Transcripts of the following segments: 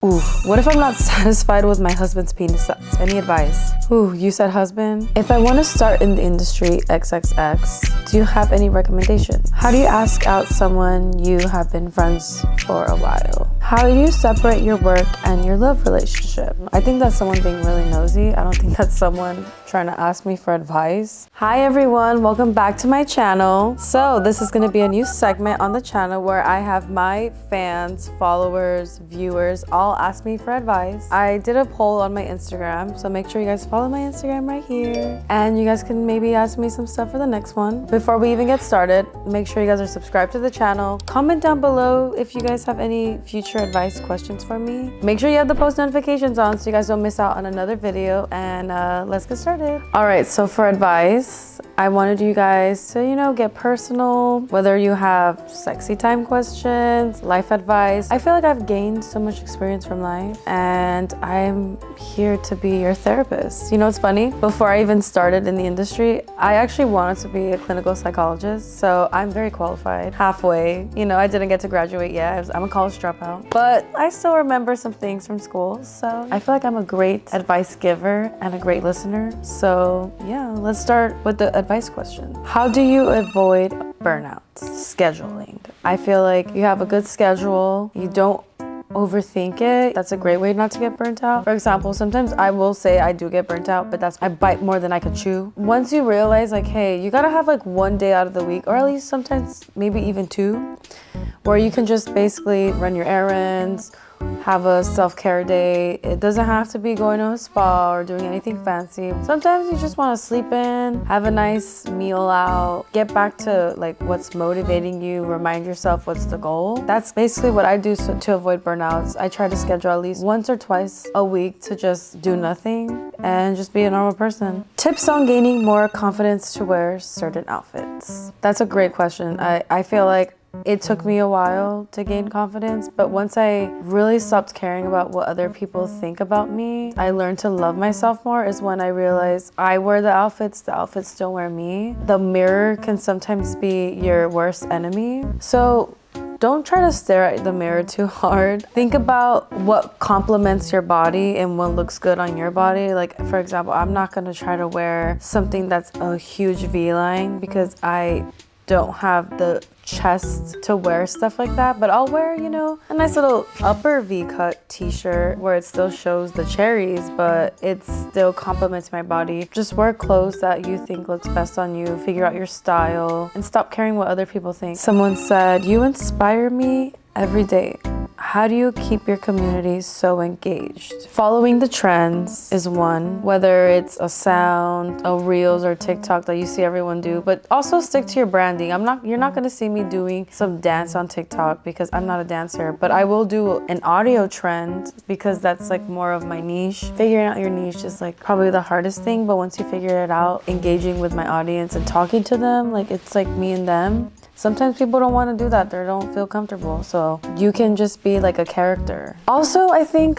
Ooh, what if I'm not satisfied with my husband's penis size? Any advice? Ooh, you said husband? If I want to start in the industry XXX, do you have any recommendations? How do you ask out someone you have been friends for a while? How do you separate your work and your love relationship? I think that's someone being really nosy. I don't think that's someone trying to ask me for advice. Hi everyone, welcome back to my channel. So this is going to be a new segment on the channel where I have my fans, followers, viewers all ask me for advice. I did a poll on my Instagram, so make sure you guys follow my Instagram right here. And you guys can maybe ask me some stuff for the next one. Before we even get started, make sure you guys are subscribed to the channel. Comment down below if you guys have any future advice questions for me. Make sure you have the post notifications on so you guys don't miss out on another video, and let's get started. All right, so for advice, I wanted you guys to, get personal, whether you have sexy time questions, life advice. I feel like I've gained so much experience from life and I'm here to be your therapist. It's funny, before I even started in the industry, I actually wanted to be a clinical psychologist, so I'm very qualified halfway. I didn't get to graduate yet. I'm a college dropout, but I still remember some things from school, so I feel like I'm a great advice giver and a great listener. So yeah, let's start with the advice question. How do you avoid burnout? Scheduling. I feel like you have a good schedule, you don't overthink it. That's a great way not to get burnt out. For example, sometimes I will say I do get burnt out, but I bite more than I could chew. Once you realize hey, you gotta have one day out of the week, or at least sometimes maybe even two, where you can just basically run your errands, have a self-care day. It doesn't have to be going to a spa or doing anything fancy. Sometimes you just want to sleep in, have a nice meal out, get back to what's motivating you, remind yourself what's the goal. That's basically what I do to avoid burnouts. I try to schedule at least once or twice a week to just do nothing and just be a normal person. Tips on gaining more confidence to wear certain outfits. That's a great question. I feel like it took me a while to gain confidence, but once I really stopped caring about what other people think about me, I learned to love myself more. Is when I realized I wear the outfits don't wear me. The mirror can sometimes be your worst enemy. So don't try to stare at the mirror too hard. Think about what complements your body and what looks good on your body. For example, I'm not gonna try to wear something that's a huge V-line because I don't have the chest to wear stuff like that, but I'll wear, a nice little upper V-cut t-shirt where it still shows the cherries, but it still complements my body. Just wear clothes that you think looks best on you, figure out your style, and stop caring what other people think. Someone said, "You inspire me every day. How do you keep your community so engaged?" Following the trends is one, whether it's a sound, a reels or TikTok that you see everyone do, but also stick to your branding. You're not gonna see me doing some dance on TikTok because I'm not a dancer, but I will do an audio trend because that's more of my niche. Figuring out your niche is probably the hardest thing, but once you figure it out, engaging with my audience and talking to them, it's me and them. Sometimes people don't want to do that. They don't feel comfortable. So you can just be a character. Also, I think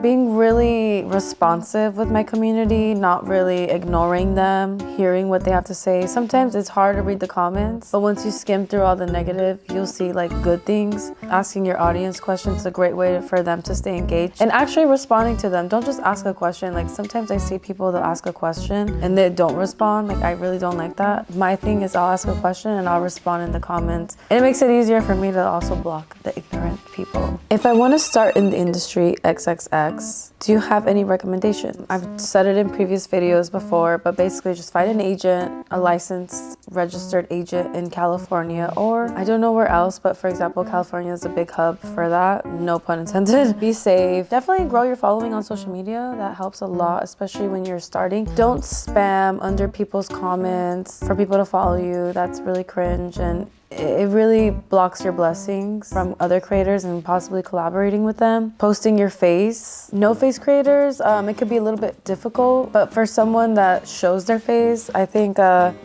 being really responsive with my community, not really ignoring them, hearing what they have to say. Sometimes it's hard to read the comments, but once you skim through all the negative, you'll see good things. Asking your audience questions is a great way for them to stay engaged and actually responding to them. Don't just ask a question. Sometimes I see people that ask a question and they don't respond. I really don't like that. My thing is I'll ask a question and I'll respond in the comments. And it makes it easier for me to also block the ignorant people. If I want to start in the industry XXX, do you have any recommendations? I've said it in previous videos before, but basically just find an agent, a licensed registered agent in California, or I don't know where else, but for example, California is a big hub for that. No pun intended. Be safe. Definitely grow your following on social media. That helps a lot, especially when you're starting. Don't spam under people's comments for people to follow you. That's really cringe, and it really blocks your blessings from other creators and possibly collaborating with them. Posting your face. No face creators, it could be a little bit difficult, but for someone that shows their face, I think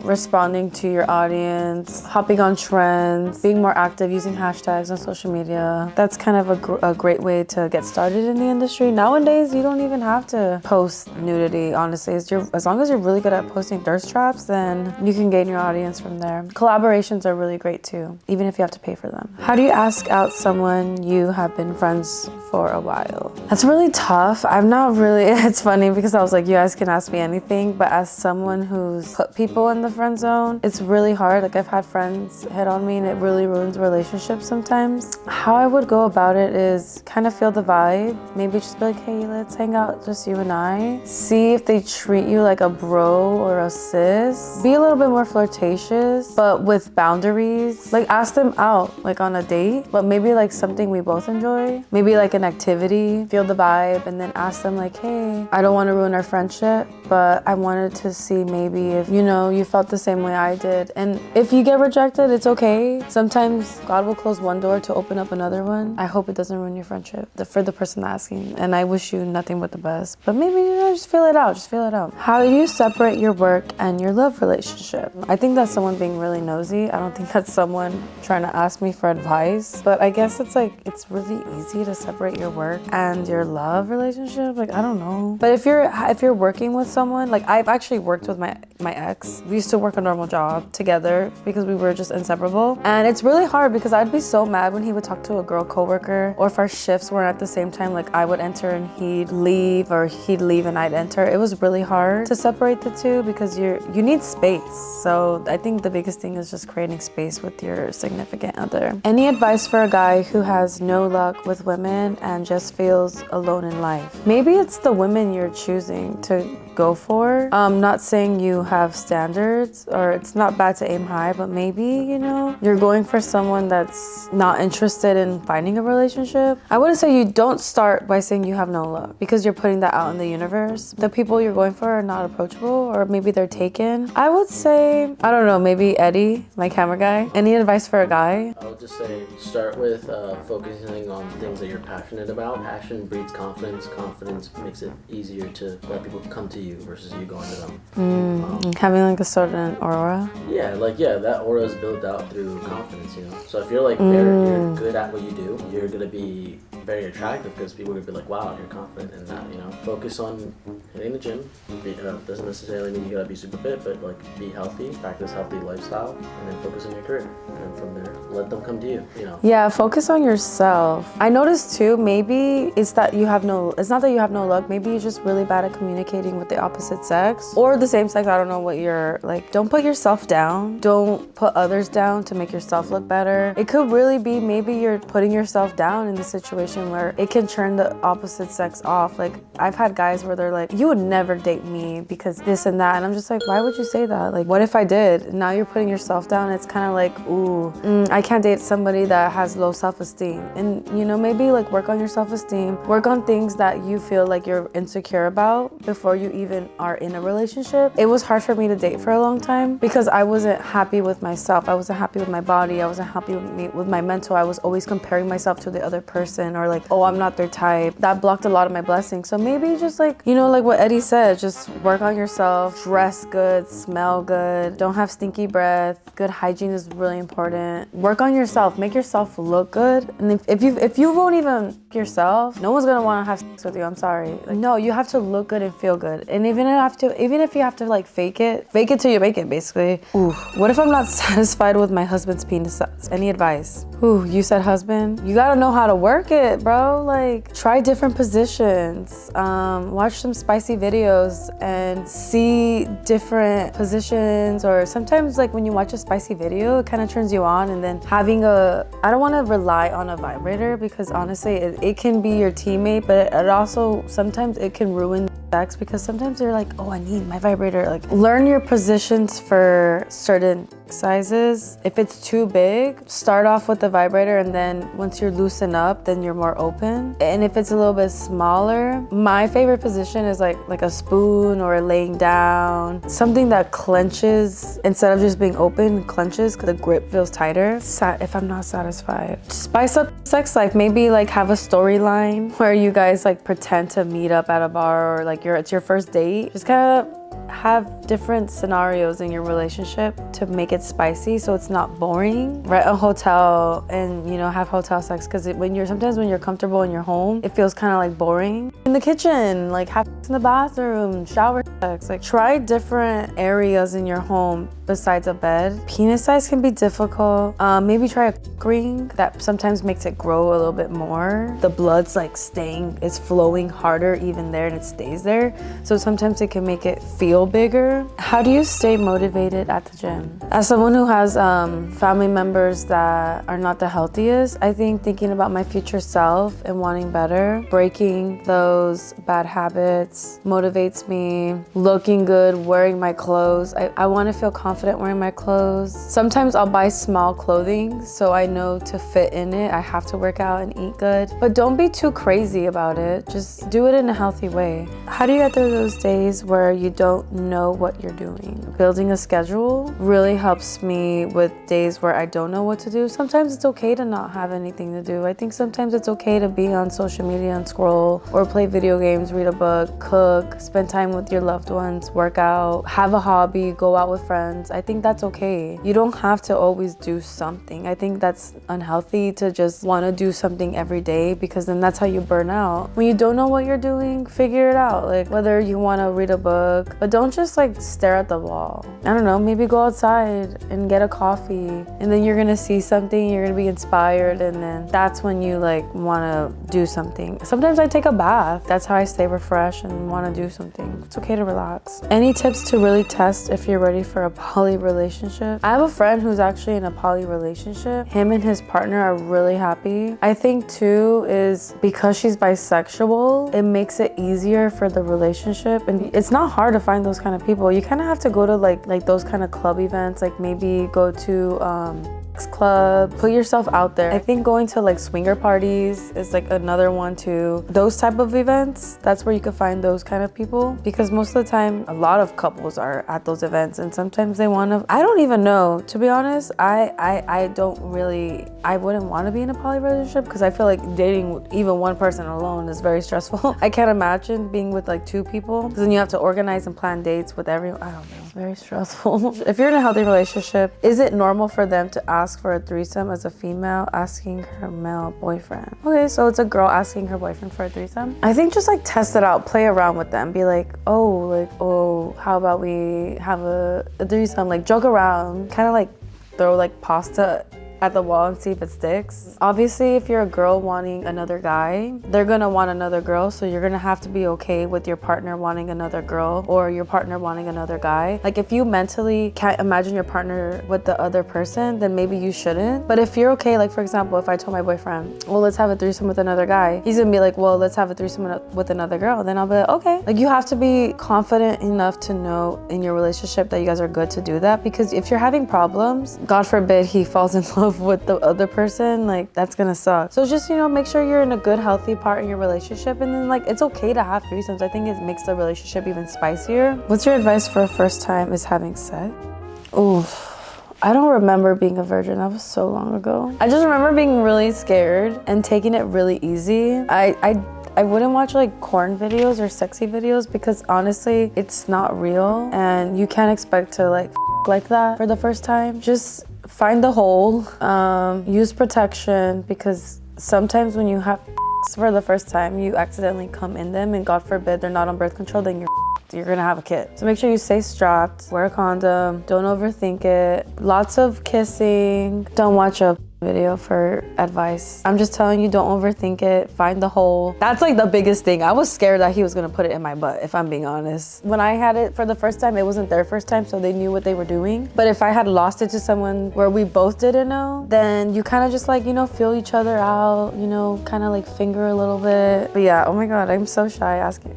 responding to your audience, hopping on trends, being more active, using hashtags on social media, that's kind of a great way to get started in the industry. Nowadays, you don't even have to post nudity, honestly. As long as you're really good at posting thirst traps, then you can gain your audience from there. Collaborations are really great great too, even if you have to pay for them. How do you ask out someone you have been friends for a while? That's really tough. I'm not really, it's funny because I was like, you guys can ask me anything, but as someone who's put people in the friend zone, it's really hard. Like I've had friends hit on me and it really ruins relationships sometimes. How I would go about it is kind of feel the vibe. Maybe just be like, hey, let's hang out, just you and I. See if they treat you like a bro or a sis. Be a little bit more flirtatious, but with boundaries. Like ask them out, like on a date, but maybe like something we both enjoy. Maybe like an activity, feel the vibe, and then ask them like, hey, I don't want to ruin our friendship, but I wanted to see maybe if, you know, you felt the same way I did. And if you get rejected, it's okay. Sometimes God will close one door to open up another one. I hope it doesn't ruin your friendship for the person asking. And I wish you nothing but the best. But maybe, you know, just feel it out. Just feel it out. How do you separate your work and your love relationship? I think that's someone being really nosy. I don't think that's someone trying to ask me for advice. But I guess it's like, it's really easy to separate your work and your love relationship. Like, I don't know. But if you're working with someone, like I've actually worked with my ex. We used to work a normal job together because we were just inseparable. And it's really hard because I'd be so mad when he would talk to a girl coworker, or if our shifts weren't at the same time, like I would enter and he'd leave, or he'd leave and I'd enter. It was really hard to separate the two because you need space. So I think the biggest thing is just creating space with your significant other. Any advice for a guy who has no luck with women and just feels alone in life? Maybe it's the women you're choosing to go for. Not saying you have standards, or it's not bad to aim high, but maybe, you know, you're going for someone that's not interested in finding a relationship. I wouldn't say you don't start by saying you have no luck, because you're putting that out in the universe. The people you're going for are not approachable, or maybe they're taken. I would say, I don't know, maybe Eddie, my camera guy. Any advice for a guy? I would just say start with focusing on things that you're passionate about. Passion breeds confidence. Confidence makes it easier to let people come to you versus you going to them. Having like a certain aura. Yeah, that aura is built out through confidence, you know. So if you're like you're good at what you do, you're gonna be very attractive because people are gonna be like, wow, you're confident in that, you know. Focus on hitting the gym. Doesn't necessarily mean you gotta be super fit, but like be healthy, practice healthy lifestyle, and then focus on your career. And from there, let them come to you, you know. Yeah, focus on yourself. I noticed too, maybe it's not that you have no luck, maybe you're just really bad at communicating with the opposite sex or the same sex. I don't know what you're like. Don't put yourself down. Don't put others down to make yourself look better. It could really be maybe you're putting yourself down in the situation where it can turn the opposite sex off. Like I've had guys where they're like, you would never date me because this and that. And I'm just like, why would you say that? Like, what if I did? Now you're putting yourself down. It's kind of like, ooh, I can't date somebody that has low self-esteem. And you know, maybe like work on your self-esteem, work on things that you feel like you're insecure about before you even are in a relationship. It was hard for me to date for a long time because I wasn't happy with myself. I wasn't happy with my body. I wasn't happy with my mental. I was always comparing myself to the other person, or like, oh, I'm not their type. That blocked a lot of my blessings. So maybe just like, you know, like what Eddie said, just work on yourself, dress good, smell good, don't have stinky breath. Good hygiene is really important. Work on yourself, make yourself look good. And if you won't even yourself, no one's gonna want to have sex with you. I'm sorry. Like, no, you have to look good and feel good. And even if you have to like fake it till you make it, basically. Ooh, what if I'm not satisfied with my husband's penis size? Any advice? Ooh, you said husband? You gotta know how to work it, bro. Like, try different positions. Watch some spicy videos and see different positions. Or sometimes like when you watch a spicy video, it kind of turns you on. And then having I don't want to rely on a vibrator because honestly, it can be your teammate, but it also, sometimes it can ruin sex because sometimes you're like, oh, I need my vibrator. Like, learn your positions for certain sizes. If it's too big, start off with the vibrator, and then once you're loosened up, then you're more open. And if it's a little bit smaller, my favorite position is like a spoon or laying down, something that clenches instead of just being open, clenches because the grip feels tighter. If I'm not satisfied, spice up sex life. Maybe like have a storyline where you guys like pretend to meet up at a bar, or like it's your first date. Just kind of have different scenarios in your relationship to make it spicy so it's not boring. Rent a hotel and, you know, have hotel sex, because sometimes when you're comfortable in your home, it feels kind of like boring. In the kitchen, like have sex in the bathroom, shower sex, like try different areas in your home besides a bed. Penis size can be difficult. Maybe try a ring that sometimes makes it grow a little bit more. The blood's like it's flowing harder even there and it stays there. So sometimes it can make it feel bigger. How do you stay motivated at the gym? As someone who has family members that are not the healthiest, I think thinking about my future self and wanting better, breaking those bad habits motivates me. Looking good, wearing my clothes. I want to feel confident wearing my clothes. Sometimes I'll buy small clothing so I know to fit in it. I have to work out and eat good. But don't be too crazy about it. Just do it in a healthy way. How do you get through those days where you don't know what you're doing? Building a schedule really helps me with days where I don't know what to do. Sometimes it's okay to not have anything to do. I think sometimes it's okay to be on social media and scroll, or play video games, read a book, cook, spend time with your loved ones, work out, have a hobby, go out with friends. I think that's okay. You don't have to always do something. I think that's unhealthy to just want to do something every day, because then that's how you burn out. When you don't know what you're doing, figure it out. Like whether you want to read a book, but don't just like stare at the wall. I don't know, maybe go outside and get a coffee, and then you're gonna see something, you're gonna be inspired, and then that's when you like want to do something. Sometimes I take a bath. That's how I stay refreshed and want to do something. It's okay to relax. Any tips to really test if you're ready for a poly relationship? I have a friend who's actually in a poly relationship. Him and his partner are really happy. I think too is because she's bisexual, it makes it easier for the relationship, and it's not hard to find those kind of people. You kind of have to go to like those kind of club events, like maybe go to club, put yourself out there. I think going to like swinger parties is like another one too. Those type of events, that's where you can find those kind of people, because most of the time a lot of couples are at those events, and sometimes they want to, I don't even know, to be honest. I wouldn't want to be in a poly relationship, because I feel like dating even one person alone is very stressful. I can't imagine being with like two people, because then you have to organize and plan dates with everyone. I don't know, very stressful. If you're in a healthy relationship, is it normal for them to ask for a threesome as a female asking her male boyfriend? Okay, so it's a girl asking her boyfriend for a threesome. I think just like test it out, play around with them, be like, oh, how about we have a threesome, like joke around, kind of like throw like pasta at the wall and see if it sticks. Obviously, if you're a girl wanting another guy, they're gonna want another girl, so you're gonna have to be okay with your partner wanting another girl or your partner wanting another guy. Like if you mentally can't imagine your partner with the other person, then maybe you shouldn't. But if you're okay, like for example, if I told my boyfriend, well, let's have a threesome with another guy, he's gonna be like, well, let's have a threesome with another girl. Then I'll be like, okay. Like you have to be confident enough to know in your relationship that you guys are good to do that, because if you're having problems, God forbid he falls in love with the other person, like that's gonna suck. So just, you know, make sure you're in a good healthy part in your relationship, and then like it's okay to have threesomes. I think it makes the relationship even spicier. What's your advice for a first time is having sex? Oof, I don't remember being a virgin. That was so long ago. I just remember being really scared and taking it really easy. I wouldn't watch like porn videos or sexy videos, because honestly it's not real, and you can't expect to like that for the first time. Just find the hole, use protection, because sometimes when you have for the first time, you accidentally come in them, and God forbid they're not on birth control, then you're gonna have a kid. So make sure you stay strapped, wear a condom, don't overthink it, lots of kissing, don't watch a video for advice. I'm just telling you, don't overthink it, find the hole. That's like the biggest thing. I was scared that he was gonna put it in my butt, if I'm being honest. When I had it for the first time, it wasn't their first time, so they knew what they were doing. But if I had lost it to someone where we both didn't know, then you kind of just like, you know, feel each other out, you know, kind of like finger a little bit. But yeah, oh my God, I'm so shy asking,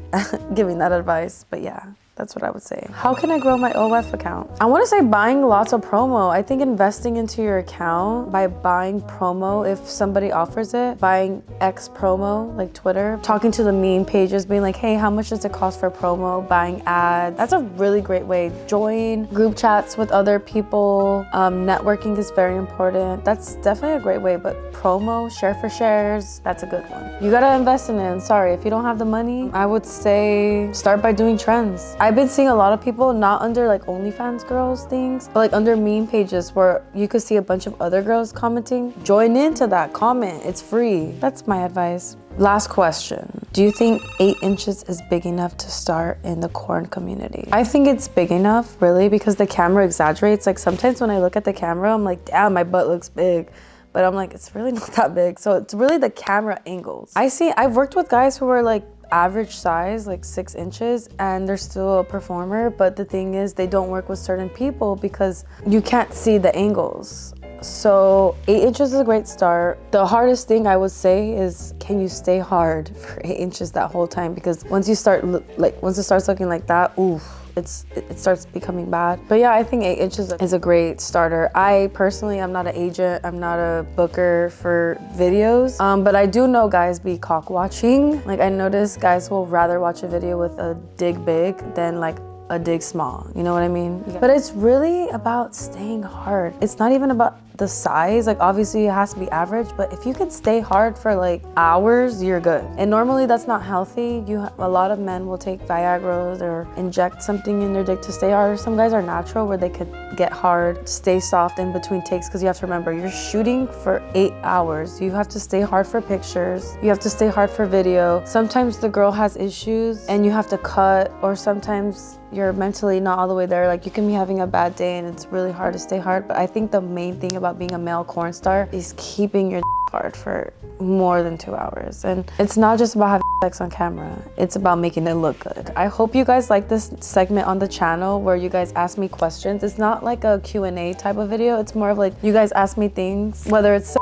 giving that advice, but yeah. That's what I would say. How can I grow my OF account? I want to say buying lots of promo. I think investing into your account by buying promo, if somebody offers it, buying X promo, like Twitter, talking to the meme pages, being like, hey, how much does it cost for promo? Buying ads. That's a really great way. Join group chats with other people. Networking is very important. That's definitely a great way, but promo, share for shares, that's a good one. You gotta invest in it. Sorry, if you don't have the money, I would say start by doing trends. I've been seeing a lot of people, not under like OnlyFans girls things, but like under meme pages where you could see a bunch of other girls commenting. Join into that, comment, it's free. That's my advice. Last question. Do you think 8 inches is big enough to start in the corn community? I think it's big enough, really, because the camera exaggerates. Like sometimes when I look at the camera, I'm like, damn, my butt looks big. But I'm like, it's really not that big. So it's really the camera angles. I've worked with guys who are like average size, like 6 inches, and they're still a performer. But the thing is, they don't work with certain people because you can't see the angles. So 8 inches is a great start. The hardest thing I would say is, can you stay hard for 8 inches that whole time? Because once it starts looking like that, oof, it starts becoming bad. But yeah, I think 8 inches is a great starter. I personally, I'm not an agent, I'm not a booker for videos, but I do know guys be cock watching. Like I notice guys will rather watch a video with a dig big than like a dig small, you know what I mean? But it's really about staying hard. It's not even about the size, like obviously it has to be average, but if you can stay hard for like hours, you're good. And normally that's not healthy. A lot of men will take Viagra's or inject something in their dick to stay hard. Some guys are natural where they could get hard, stay soft in between takes, because you have to remember, you're shooting for 8 hours. You have to stay hard for pictures. You have to stay hard for video. Sometimes the girl has issues and you have to cut, or sometimes you're mentally not all the way there. Like you can be having a bad day and it's really hard to stay hard. But I think the main thing about being a male corn star is keeping your hard for more than 2 hours. And it's not just about having sex on camera, it's about making it look good. I hope you guys like this segment on the channel where you guys ask me questions. It's not like a Q&A type of video. It's more of like you guys ask me things, whether it's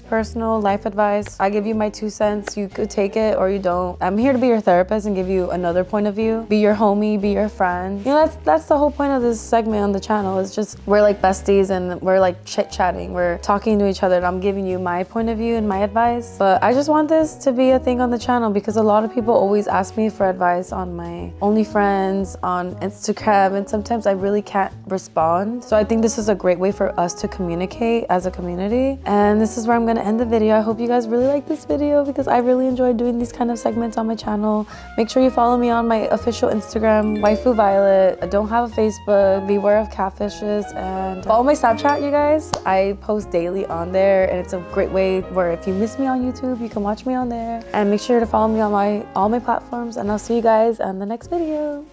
personal life advice. I give you my 2 cents. You could take it or you don't. I'm here to be your therapist and give you another point of view. Be your homie, be your friend. You know, that's the whole point of this segment on the channel. It's just we're like besties and we're like chit-chatting. We're talking to each other and I'm giving you my point of view and my advice. But I just want this to be a thing on the channel because a lot of people always ask me for advice on my OnlyFans, on Instagram, and sometimes I really can't respond. So I think this is a great way for us to communicate as a community. And this is where I'm gonna end the video. I hope you guys really like this video because I really enjoy doing these kind of segments on my channel. Make sure you follow me on my official Instagram, Waifu Violet. I don't have a Facebook. Beware of catfishes. And follow my Snapchat, you guys. I post daily on there and it's a great way where if you miss me on YouTube, you can watch me on there. And make sure to follow me on all my platforms, and I'll see you guys on the next video.